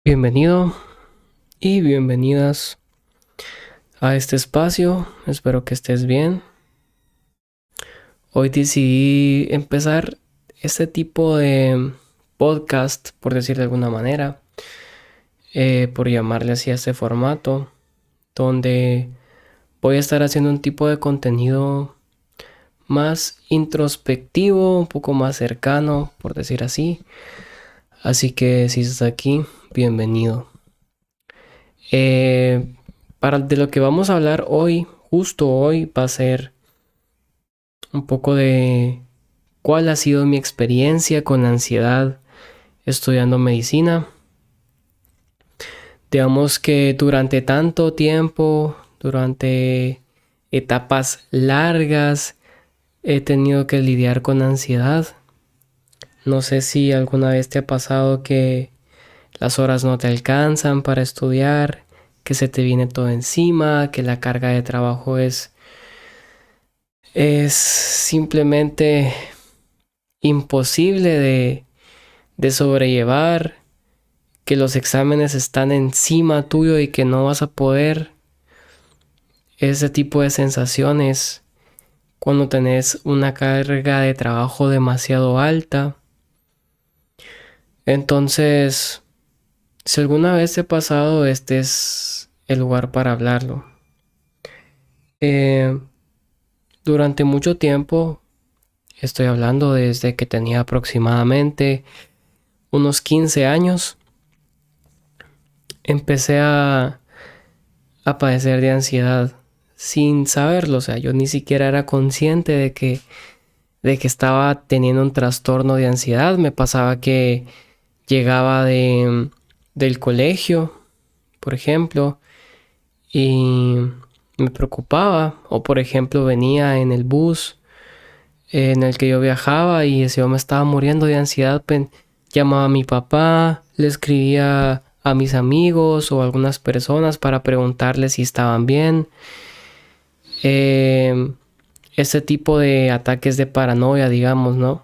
Bienvenido y bienvenidas a este espacio. Espero que estés bien. Hoy decidí empezar este tipo de podcast, por decir de alguna manera, por llamarle así a este formato, donde voy a estar haciendo un tipo de contenido más introspectivo, un poco más cercano, por decir así. Así que si estás aquí, bienvenido. Eh, para de lo que vamos a hablar hoy, justo hoy, va a ser un poco de cuál ha sido mi experiencia con la ansiedad estudiando medicina. Digamos que durante tanto tiempo, durante etapas largas, he tenido que lidiar con ansiedad. No sé si alguna vez te ha pasado que las horas no te alcanzan para estudiar, que se te viene todo encima, que la carga de trabajo es simplemente imposible de sobrellevar, que los exámenes están encima tuyo y que no vas a poder. Ese tipo de sensaciones cuando tenés una carga de trabajo demasiado alta. Entonces, si alguna vez te ha pasado, este es el lugar para hablarlo. Eh, durante mucho tiempo, estoy hablando desde que tenía aproximadamente unos 15 años, empecé a padecer de ansiedad sin saberlo. O sea, yo ni siquiera era consciente de que estaba teniendo un trastorno de ansiedad. Me pasaba que llegaba del colegio, por ejemplo, y me preocupaba. O por ejemplo, venía en el bus en el que yo viajaba y si yo me estaba muriendo de ansiedad, llamaba a mi papá, le escribía a mis amigos o a algunas personas para preguntarles si estaban bien. Eh, Ese tipo de ataques de paranoia, digamos, ¿no?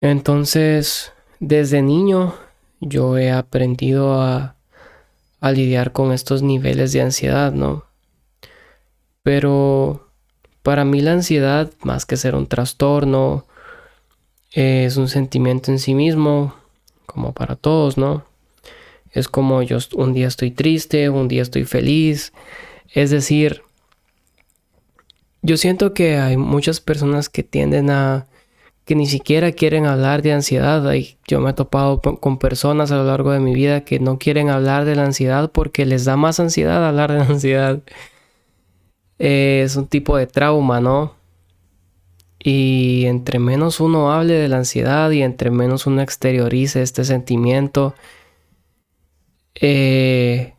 Entonces, desde niño yo he aprendido a lidiar con estos niveles de ansiedad, ¿no? Pero para mí la ansiedad, más que ser un trastorno, es un sentimiento en sí mismo, como para todos, ¿no? Es como yo un día estoy triste, un día estoy feliz. Es decir, yo siento que hay muchas personas que tienden a que ni siquiera quieren hablar de ansiedad. Yo me he topado con personas a lo largo de mi vida que no quieren hablar de la ansiedad porque les da más ansiedad hablar de la ansiedad. Es un tipo de trauma, ¿no? Y entre menos uno hable de la ansiedad y entre menos uno exteriorice este sentimiento, eh,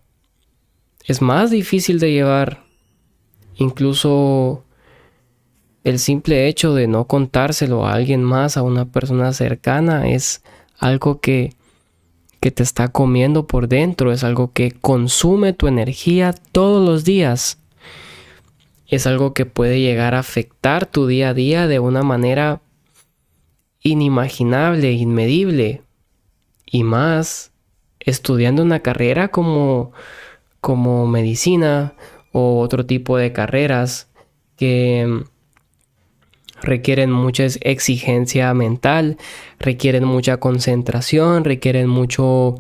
es más difícil de llevar. Incluso el simple hecho de no contárselo a alguien más, a una persona cercana, es algo que te está comiendo por dentro, es algo que consume tu energía todos los días. Es algo que puede llegar a afectar tu día a día de una manera inimaginable, inmedible. Y más estudiando una carrera como medicina o otro tipo de carreras que requieren mucha exigencia mental, requieren mucha concentración, requieren mucho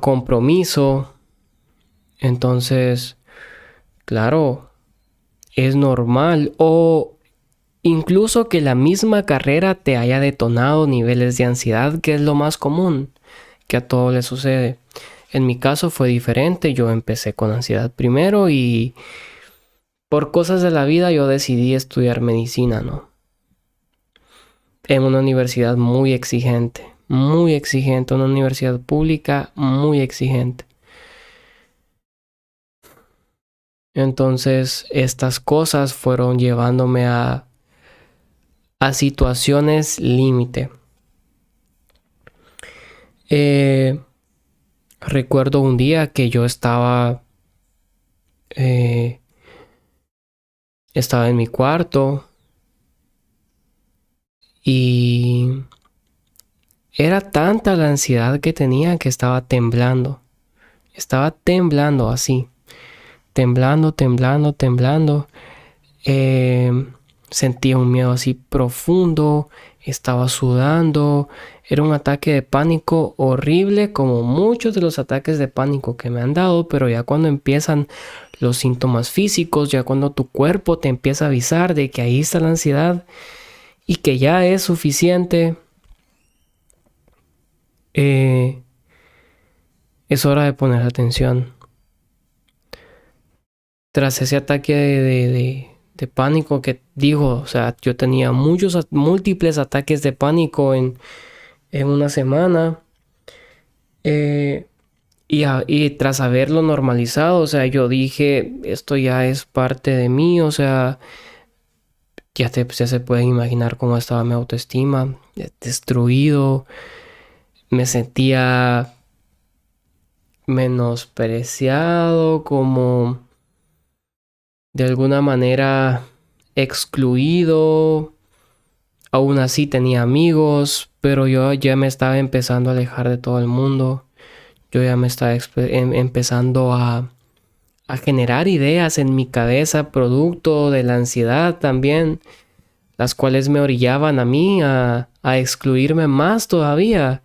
compromiso. Entonces, claro, es normal o incluso que la misma carrera te haya detonado niveles de ansiedad, que es lo más común, que a todo le sucede. En mi caso fue diferente, yo empecé con ansiedad primero y por cosas de la vida yo decidí estudiar medicina, ¿no? En una universidad muy exigente, una universidad pública muy exigente. Entonces estas cosas fueron llevándome a situaciones límite. Eh, Recuerdo un día que yo eh, estaba en mi cuarto y Era tanta la ansiedad que tenía que estaba temblando. Estaba temblando así. Temblando, temblando, temblando. Sentía un miedo así profundo. Estaba sudando. Era un ataque de pánico horrible, como muchos de los ataques de pánico que me han dado, pero ya cuando empiezan los síntomas físicos, ya cuando tu cuerpo te empieza a avisar de que ahí está la ansiedad y que ya es suficiente, es hora de poner atención. Tras ese ataque de pánico que digo, o sea, yo tenía múltiples ataques de pánico en una semana. Y tras haberlo normalizado, o sea, yo dije, esto ya es parte de mí, o sea, ya se pueden imaginar cómo estaba mi autoestima, destruido, me sentía menospreciado, como de alguna manera excluido. Aún así tenía amigos, pero yo ya me estaba empezando a alejar de todo el mundo. Yo ya me estaba empezando a generar ideas en mi cabeza, producto de la ansiedad también, las cuales me orillaban a mí a excluirme más todavía.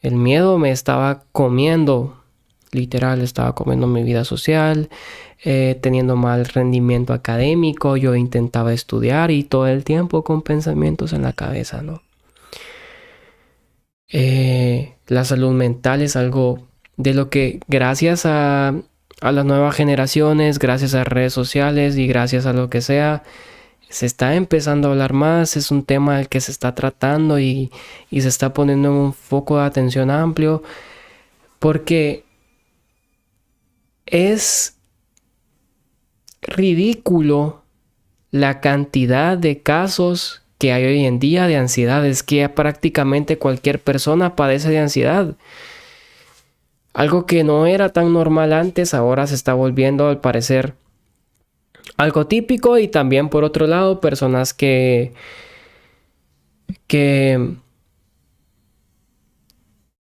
El miedo me estaba comiendo, literal, estaba comiendo mi vida social, teniendo mal rendimiento académico. Yo intentaba estudiar y todo el tiempo con pensamientos en la cabeza, ¿no? La salud mental es algo de lo que gracias a las nuevas generaciones, gracias a redes sociales y gracias a lo que sea, se está empezando a hablar más. Es un tema del que se está tratando y se está poniendo en un foco de atención amplio, porque es ridículo la cantidad de casos que hay hoy en día de ansiedad. Es que prácticamente cualquier persona padece de ansiedad. Algo que no era tan normal antes, ahora se está volviendo, al parecer, algo típico. Y también, por otro lado, personas que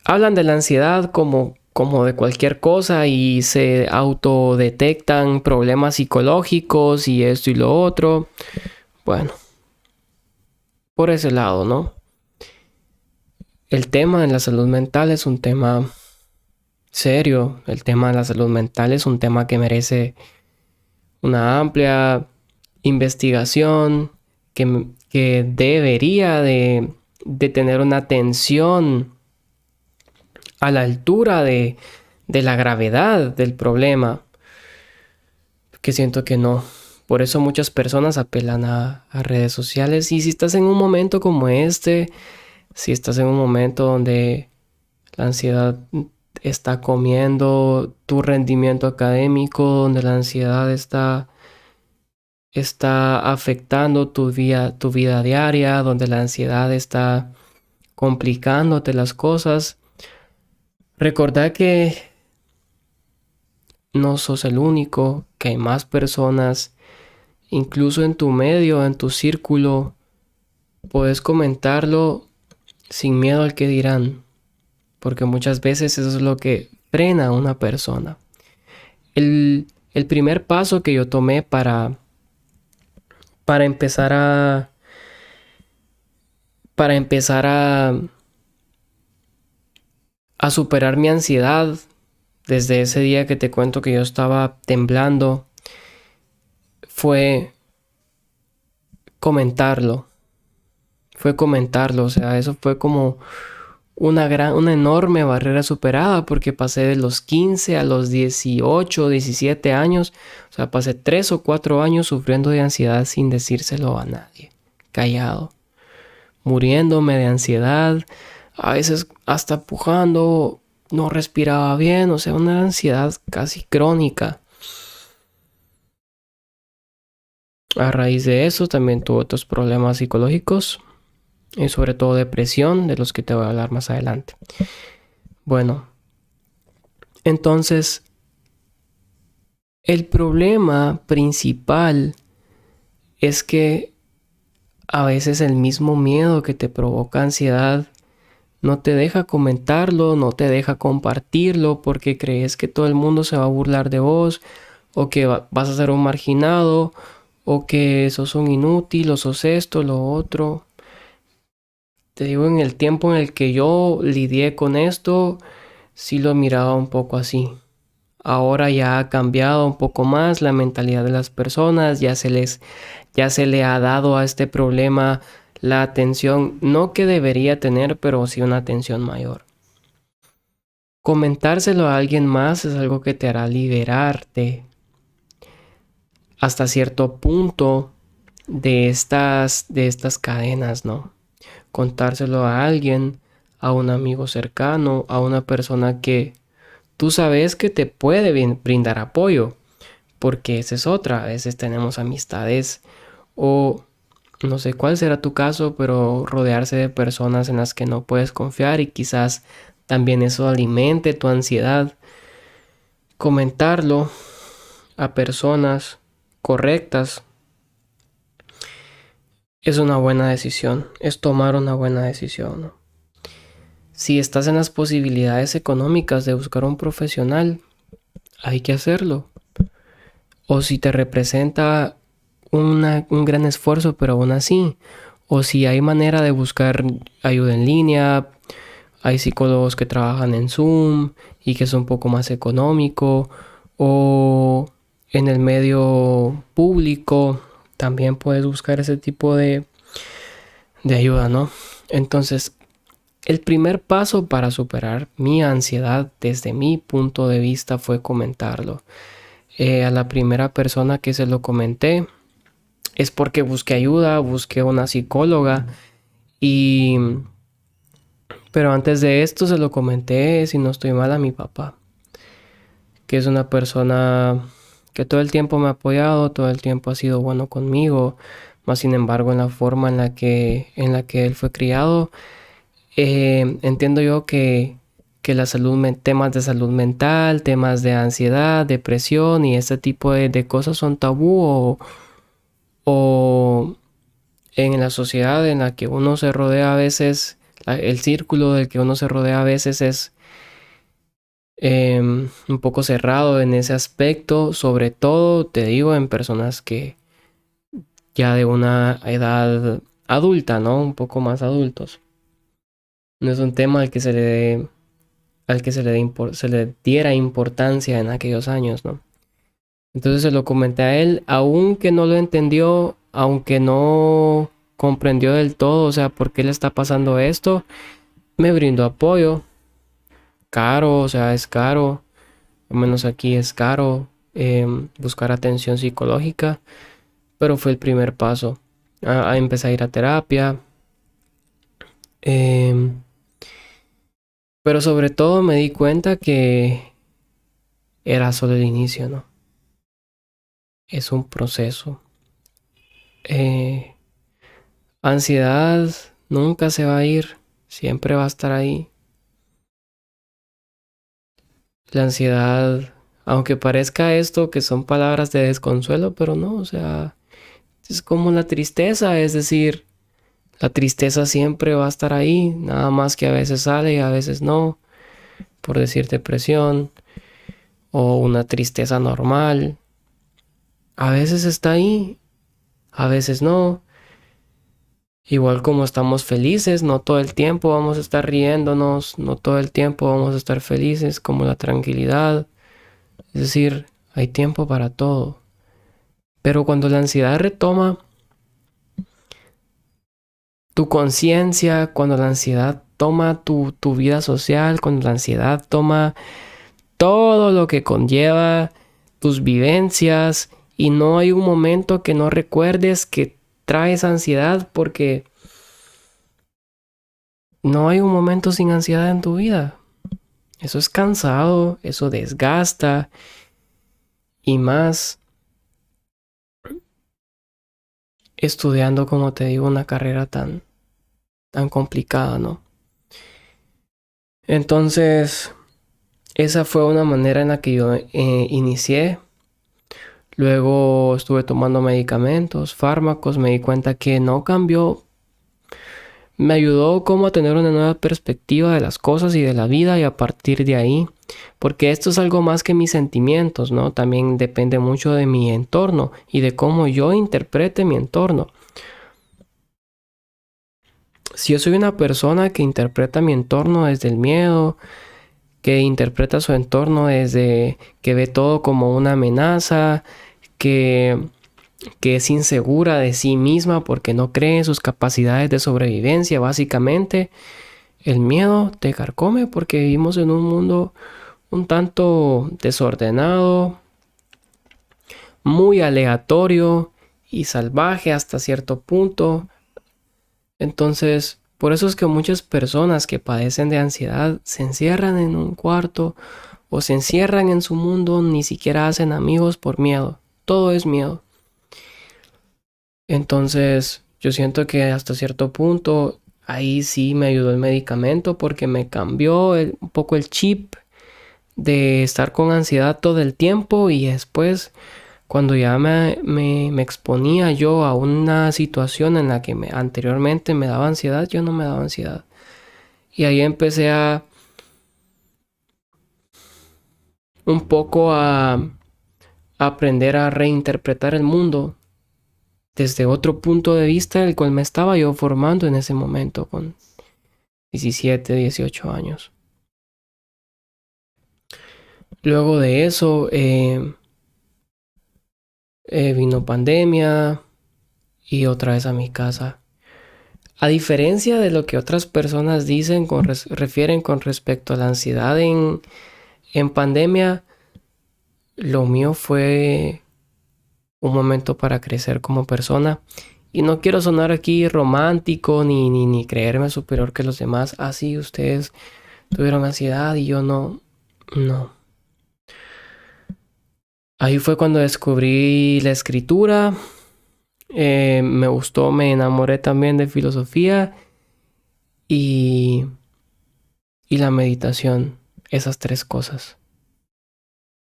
hablan de la ansiedad como de cualquier cosa y se autodetectan problemas psicológicos y esto y lo otro. Bueno, por ese lado, ¿no? El tema de la salud mental es un tema serio. El tema de la salud mental es un tema que merece una amplia investigación, que debería de tener una atención a la altura de la gravedad del problema, que siento que no. Por eso muchas personas apelan a redes sociales. Y si estás en un momento como este, si estás en un momento donde la ansiedad está comiendo tu rendimiento académico, donde la ansiedad está afectando tu vida diaria, donde la ansiedad está complicándote las cosas, recordá que no sos el único, que hay más personas, incluso en tu medio, en tu círculo. Puedes comentarlo sin miedo al que dirán, porque muchas veces eso es lo que frena a una persona. El primer paso que yo tomé para empezar a superar mi ansiedad, desde ese día que te cuento que yo estaba temblando, fue comentarlo. O sea, eso fue como una enorme barrera superada, porque pasé de los 15 a los 18, 17 años. O sea, pasé 3 o 4 años sufriendo de ansiedad sin decírselo a nadie. Callado. Muriéndome de ansiedad. A veces hasta pujando. No respiraba bien. O sea, una ansiedad casi crónica. A raíz de eso también tuve otros problemas psicológicos. Y sobre todo depresión, de los que te voy a hablar más adelante. Bueno, entonces, el problema principal es que a veces el mismo miedo que te provoca ansiedad no te deja comentarlo, no te deja compartirlo porque crees que todo el mundo se va a burlar de vos o que vas a ser un marginado o que sos un inútil o sos esto, lo otro. Te digo, en el tiempo en el que yo lidié con esto, sí lo miraba un poco así. Ahora ya ha cambiado un poco más la mentalidad de las personas, ya se le ha dado a este problema la atención, no que debería tener, pero sí una atención mayor. Comentárselo a alguien más es algo que te hará liberarte hasta cierto punto de estas cadenas, ¿no? Contárselo a alguien, a un amigo cercano, a una persona que tú sabes que te puede brindar apoyo, porque esa es otra. A veces tenemos amistades o no sé cuál será tu caso, pero rodearse de personas en las que no puedes confiar y quizás también eso alimente tu ansiedad. Comentarlo a personas correctas es una buena decisión, es tomar una buena decisión, ¿no? Si estás en las posibilidades económicas de buscar un profesional, hay que hacerlo. O si te representa un gran esfuerzo, pero aún así. O si hay manera de buscar ayuda en línea, hay psicólogos que trabajan en Zoom y que es un poco más económico. O en el medio público también puedes buscar ese tipo de ayuda, ¿no? Entonces, el primer paso para superar mi ansiedad desde mi punto de vista fue comentarlo. A la primera persona que se lo comenté es porque busqué ayuda, busqué una psicóloga y... Pero antes de esto se lo comenté, si no estoy mal, a mi papá, que es una persona que todo el tiempo me ha apoyado, todo el tiempo ha sido bueno conmigo, más sin embargo en la forma en la que él fue criado, entiendo yo que la temas de salud mental, temas de ansiedad, depresión y este tipo de cosas son tabú o en la sociedad en la que uno se rodea a veces, el círculo del que uno se rodea a veces es un poco cerrado en ese aspecto, sobre todo, te digo, en personas que ya de una edad adulta, ¿no? Un poco más adultos. No es un tema al que al que se le diera importancia en aquellos años, ¿no? Entonces se lo comenté a él, aunque no lo entendió, aunque no comprendió del todo, o sea, por qué le está pasando esto, me brindó apoyo. Caro, o sea, es caro, al menos aquí es caro buscar atención psicológica, pero fue el primer paso. Empecé a ir a terapia, em, pero sobre todo me di cuenta que era solo el inicio, ¿no? Es un proceso. Eh, Ansiedad nunca se va a ir, siempre va a estar ahí. La ansiedad, aunque parezca esto que son palabras de desconsuelo, pero no, o sea, es como la tristeza, es decir, la tristeza siempre va a estar ahí, nada más que a veces sale y a veces no, por decir depresión o una tristeza normal. A veces está ahí, a veces no. Igual como estamos felices, no todo el tiempo vamos a estar riéndonos, no todo el tiempo vamos a estar felices, como la tranquilidad. Es decir, hay tiempo para todo. Pero cuando la ansiedad retoma tu conciencia, cuando la ansiedad toma tu vida social, cuando la ansiedad toma todo lo que conlleva tus vivencias y no hay un momento que no recuerdes que traes ansiedad porque no hay un momento sin ansiedad en tu vida. Eso es cansado, eso desgasta y más estudiando, como te digo, una carrera tan complicada, ¿no? Entonces, esa fue una manera en la que yo inicié. Luego estuve tomando medicamentos, fármacos, me di cuenta que no cambió Me ayudó como a tener una nueva perspectiva de las cosas y de la vida y a partir de ahí, porque esto es algo más que mis sentimientos, ¿no? También depende mucho de mi entorno y de cómo yo interprete mi entorno. Si yo soy una persona que interpreta mi entorno desde el miedo, que interpreta su entorno desde que ve todo como una amenaza, que es insegura de sí misma porque no cree en sus capacidades de sobrevivencia, básicamente, el miedo te carcome porque vivimos en un mundo un tanto desordenado, muy aleatorio y salvaje hasta cierto punto. Entonces, por eso es que muchas personas que padecen de ansiedad se encierran en un cuarto o se encierran en su mundo, ni siquiera hacen amigos por miedo. Todo es miedo. Entonces, yo siento que hasta cierto punto ahí sí me ayudó el medicamento porque me cambió un poco el chip de estar con ansiedad todo el tiempo y después cuando ya me exponía yo a una situación en la que anteriormente me daba ansiedad, yo no me daba ansiedad. Y ahí empecé a un poco a aprender a reinterpretar el mundo desde otro punto de vista el cual me estaba yo formando en ese momento con 17, 18 años. Luego de eso vino pandemia y otra vez a mi casa. A diferencia de lo que otras personas dicen, refieren con respecto a la ansiedad en pandemia, lo mío fue un momento para crecer como persona. Y no quiero sonar aquí romántico ni creerme superior que los demás. Ah, sí, ustedes tuvieron ansiedad y yo no. No. Ahí fue cuando descubrí la escritura. Me gustó, me enamoré también de filosofía y la meditación. Esas tres cosas.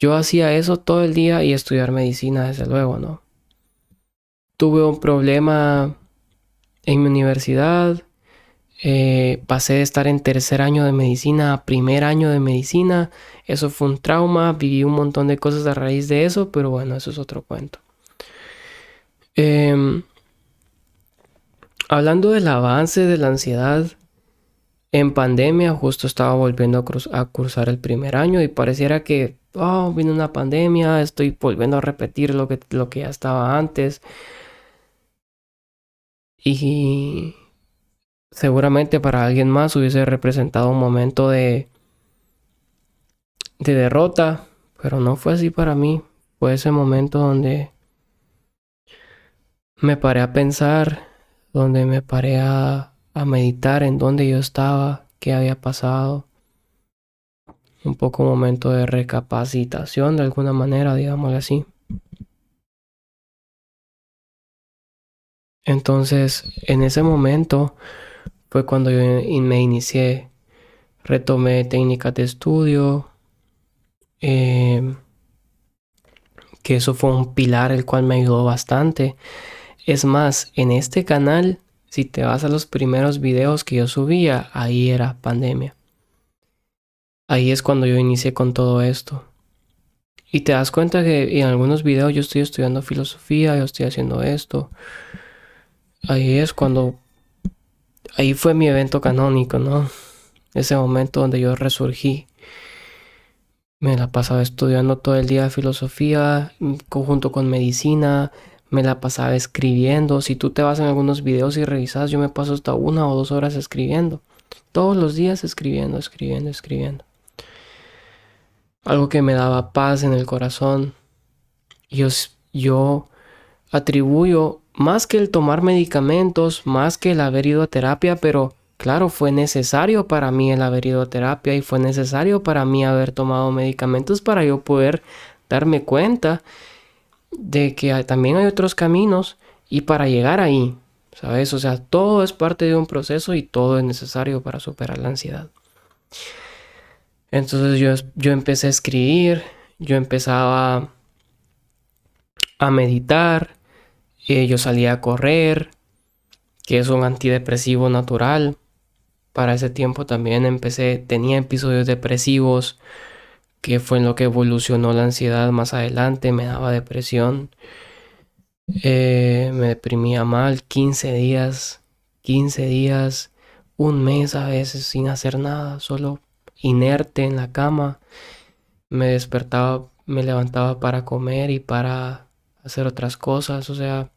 Yo hacía eso todo el día y estudiar medicina, desde luego, ¿no? Tuve un problema en mi universidad. Pasé de estar en tercer año de medicina a primer año de medicina. Eso fue un trauma. Viví un montón de cosas a raíz de eso, pero bueno, eso es otro cuento. Hablando del avance de la ansiedad, en pandemia justo estaba volviendo a cursar el primer año y pareciera que, vino una pandemia, estoy volviendo a repetir lo que ya estaba antes. Y seguramente para alguien más hubiese representado un momento de derrota, pero no fue así para mí. Fue ese momento donde me paré a pensar, donde me paré a meditar en dónde yo estaba, qué había pasado. Un poco un momento de recapacitación de alguna manera, digámoslo así. Entonces, en ese momento fue cuando yo me inicié, retomé técnicas de estudio, que eso fue un pilar el cual me ayudó bastante. Es más, en este canal, si te vas a los primeros videos que yo subía, ahí era pandemia. Ahí es cuando yo inicié con todo esto. Y te das cuenta que en algunos videos yo estoy estudiando filosofía, yo estoy haciendo esto. Ahí es cuando... Ahí fue mi evento canónico, ¿no? Ese momento donde yo resurgí. Me la pasaba estudiando todo el día filosofía, junto con medicina. Me la pasaba escribiendo. Si tú te vas en algunos videos y revisas, yo me paso hasta 1 o 2 horas escribiendo. Todos los días escribiendo. Algo que me daba paz en el corazón. Yo atribuyo más que el tomar medicamentos, más que el haber ido a terapia, pero claro, fue necesario para mí el haber ido a terapia y fue necesario para mí haber tomado medicamentos para yo poder darme cuenta de que también hay otros caminos y para llegar ahí, ¿sabes? O sea, todo es parte de un proceso y todo es necesario para superar la ansiedad. Entonces yo empecé a escribir, yo empezaba a meditar, yo salía a correr, que es un antidepresivo natural. Para ese tiempo también tenía episodios depresivos, que fue en lo que evolucionó la ansiedad más adelante, me daba depresión. Me deprimía mal 15 días, un mes a veces sin hacer nada, solo inerte en la cama. Me despertaba, me levantaba para comer y para hacer otras cosas. O sea,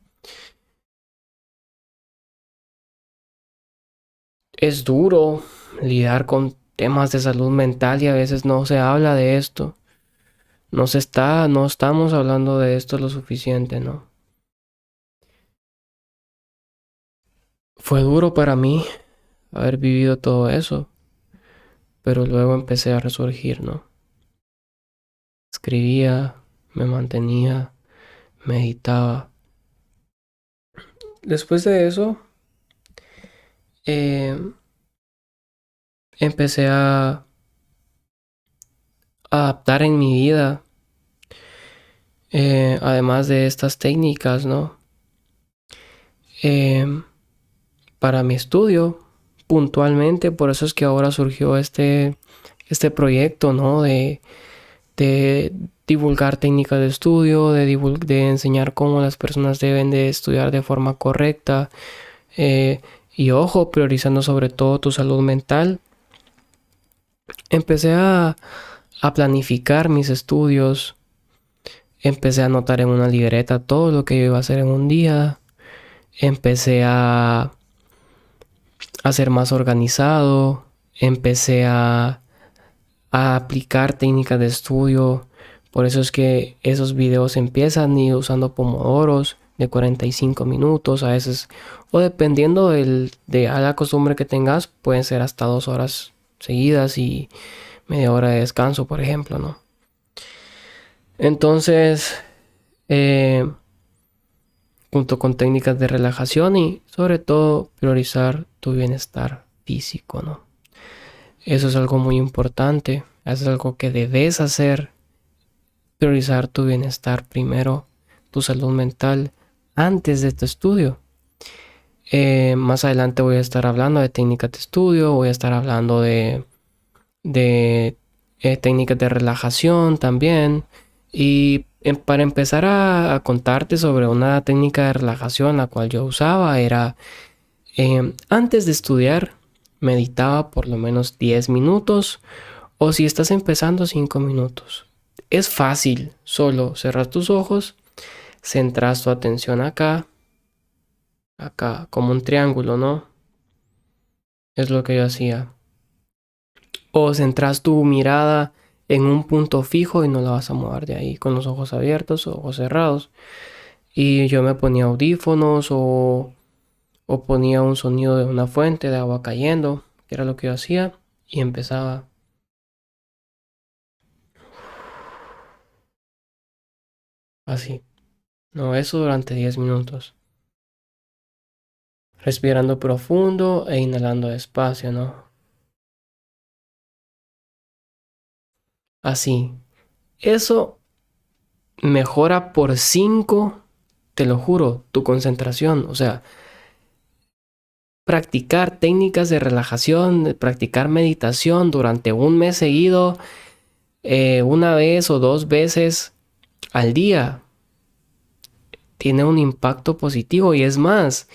es duro lidiar con temas de salud mental y a veces no se habla de esto. No estamos hablando de esto lo suficiente, ¿no? Fue duro para mí haber vivido todo eso, pero luego empecé a resurgir, ¿no? Escribía, me mantenía, meditaba. Después de eso, eh, empecé a adaptar en mi vida, además de estas técnicas, ¿no? Eh, para mi estudio, puntualmente, por eso es que ahora surgió este proyecto, ¿no? De divulgar técnicas de estudio, de enseñar cómo las personas deben de estudiar de forma correcta, y ojo, priorizando sobre todo tu salud mental. Empecé a planificar mis estudios, empecé a anotar en una libreta todo lo que yo iba a hacer en un día, empecé a ser más organizado, empecé a aplicar técnicas de estudio. Por eso es que esos videos empiezan y usando pomodoros de 45 minutos a veces, o dependiendo de a la costumbre que tengas, pueden ser hasta 2 horas seguidas y media hora de descanso, por ejemplo, ¿no? Entonces, eh, junto con técnicas de relajación y sobre todo priorizar tu bienestar físico, ¿no? Eso es algo muy importante, eso es algo que debes hacer, priorizar tu bienestar primero, tu salud mental, antes de tu estudio. Más adelante voy a estar hablando de técnicas de estudio, voy a estar hablando de técnicas de relajación también. Y para empezar a contarte sobre una técnica de relajación la cual yo usaba era antes de estudiar meditaba por lo menos 10 minutos o si estás empezando 5 minutos. Es fácil, solo cerrar tus ojos, centras tu atención acá, como un triángulo, ¿no? Es lo que yo hacía. O centras tu mirada en un punto fijo y no la vas a mover de ahí con los ojos abiertos o ojos cerrados. Y yo me ponía audífonos o ponía un sonido de una fuente de agua cayendo, que era lo que yo hacía, y empezaba así. No, eso durante 10 minutos. Respirando profundo e inhalando despacio, ¿no? Así. Eso mejora por 5, te lo juro, tu concentración. O sea, practicar técnicas de relajación, practicar meditación durante un mes seguido, una vez o 2 veces al día, tiene un impacto positivo. Y es más,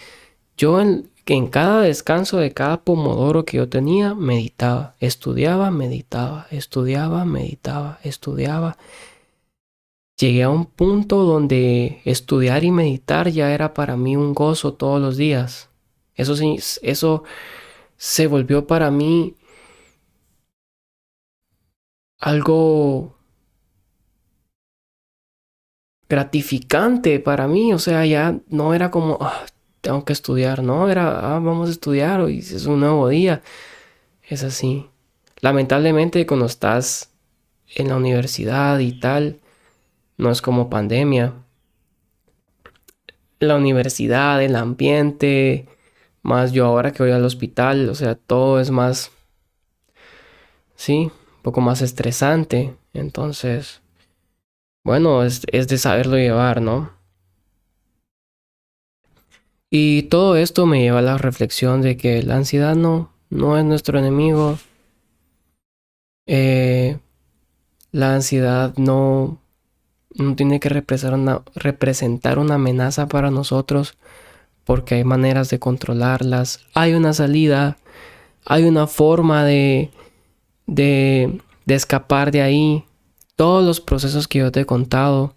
yo en cada descanso de cada pomodoro que yo tenía, meditaba, estudiaba, meditaba, estudiaba, meditaba, estudiaba. Llegué a un punto donde estudiar y meditar ya era para mí un gozo todos los días. Eso sí, eso se volvió para mí algo gratificante para mí. O sea, ya no era como, tengo que estudiar, no, era, vamos a estudiar, hoy es un nuevo día. Es así. Lamentablemente, cuando estás en la universidad y tal, no es como pandemia. La universidad, el ambiente, más yo ahora que voy al hospital, o sea, todo es más, sí, un poco más estresante. Entonces, bueno, es de saberlo llevar, ¿no? Y todo esto me lleva a la reflexión de que la ansiedad no es nuestro enemigo. La ansiedad no tiene que representar una amenaza para nosotros, porque hay maneras de controlarlas. Hay una salida, hay una forma de escapar de ahí. Todos los procesos que yo te he contado,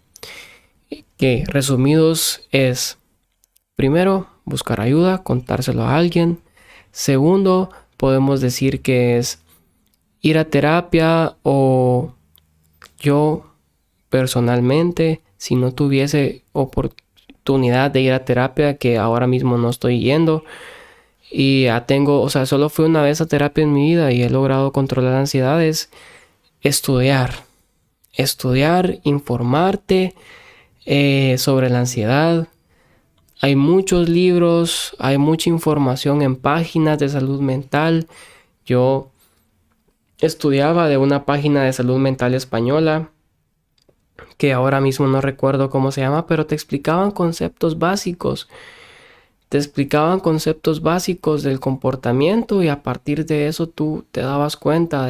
que resumidos es: primero, buscar ayuda, contárselo a alguien. Segundo, podemos decir que es ir a terapia, o yo personalmente, si no tuviese oportunidad de ir a terapia, que ahora mismo no estoy yendo, y ya tengo, o sea, solo fui una vez a terapia en mi vida y he logrado controlar ansiedades, estudiar, informarte sobre la ansiedad. Hay muchos libros, hay mucha información en páginas de salud mental. Yo estudiaba de una página de salud mental española, que ahora mismo no recuerdo cómo se llama, pero te explicaban conceptos básicos. Te explicaban conceptos básicos del comportamiento, y a partir de eso tú te dabas cuenta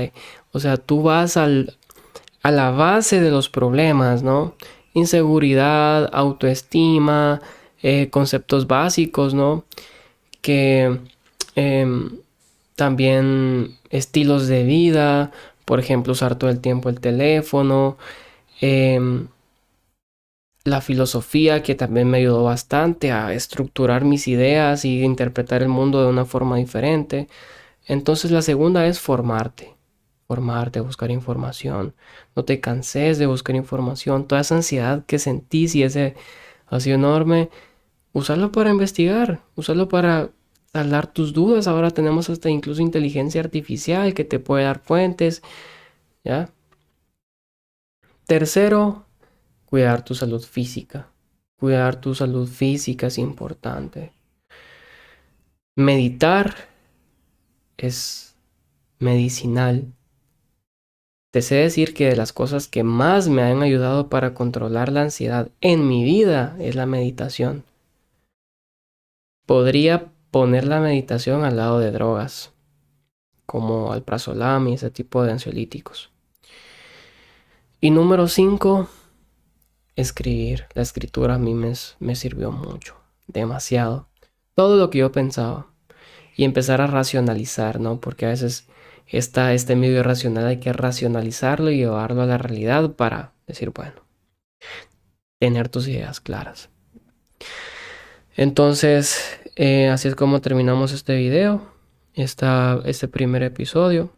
o sea, tú vas a la base de los problemas, ¿no? Inseguridad, autoestima, conceptos básicos, ¿no? Que también estilos de vida, por ejemplo, usar todo el tiempo el teléfono, la filosofía, que también me ayudó bastante a estructurar mis ideas y interpretar el mundo de una forma diferente. Entonces la segunda es formarte, buscar información. No te canses de buscar información. Toda esa ansiedad que sentís y ese vacío enorme, usarlo para investigar, usarlo para saldar tus dudas. Ahora tenemos hasta incluso inteligencia artificial que te puede dar fuentes, ¿ya? Tercero, cuidar tu salud física. Cuidar tu salud física es importante. Meditar es medicinal. Te sé decir que de las cosas que más me han ayudado para controlar la ansiedad en mi vida es la meditación. Podría poner la meditación al lado de drogas, como alprazolam y ese tipo de ansiolíticos. Y número 5, escribir. La escritura a mí me sirvió mucho, demasiado. Todo lo que yo pensaba. Y empezar a racionalizar, ¿no? Porque a veces este medio irracional hay que racionalizarlo y llevarlo a la realidad para decir, bueno, tener tus ideas claras. Entonces, así es como terminamos este video, este primer episodio.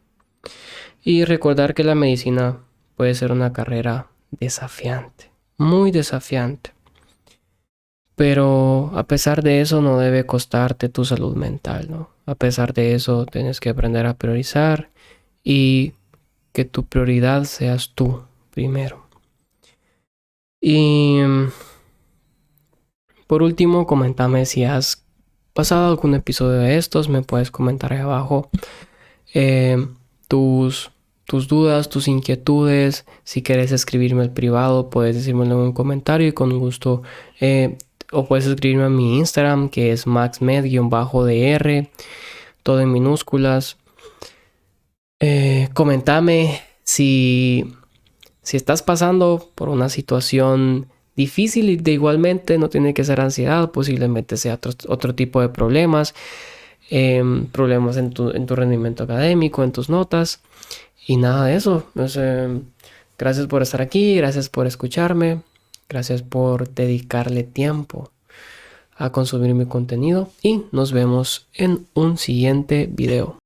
Y recordar que la medicina puede ser una carrera desafiante, muy desafiante. Pero a pesar de eso no debe costarte tu salud mental, ¿no? A pesar de eso tienes que aprender a priorizar, y que tu prioridad seas tú primero. Y por último, coméntame si has pasado algún episodio de estos. Me puedes comentar ahí abajo tus dudas, tus inquietudes. Si quieres escribirme al privado, puedes decírmelo en un comentario y con gusto. O puedes escribirme a mi Instagram, que es maxmed_dr, todo en minúsculas. Coméntame si estás pasando por una situación difícil, y de igualmente no tiene que ser ansiedad, posiblemente sea otro tipo de problemas, problemas en tu rendimiento académico, en tus notas, y nada de eso. Gracias por estar aquí, gracias por escucharme, gracias por dedicarle tiempo a consumir mi contenido, y nos vemos en un siguiente video.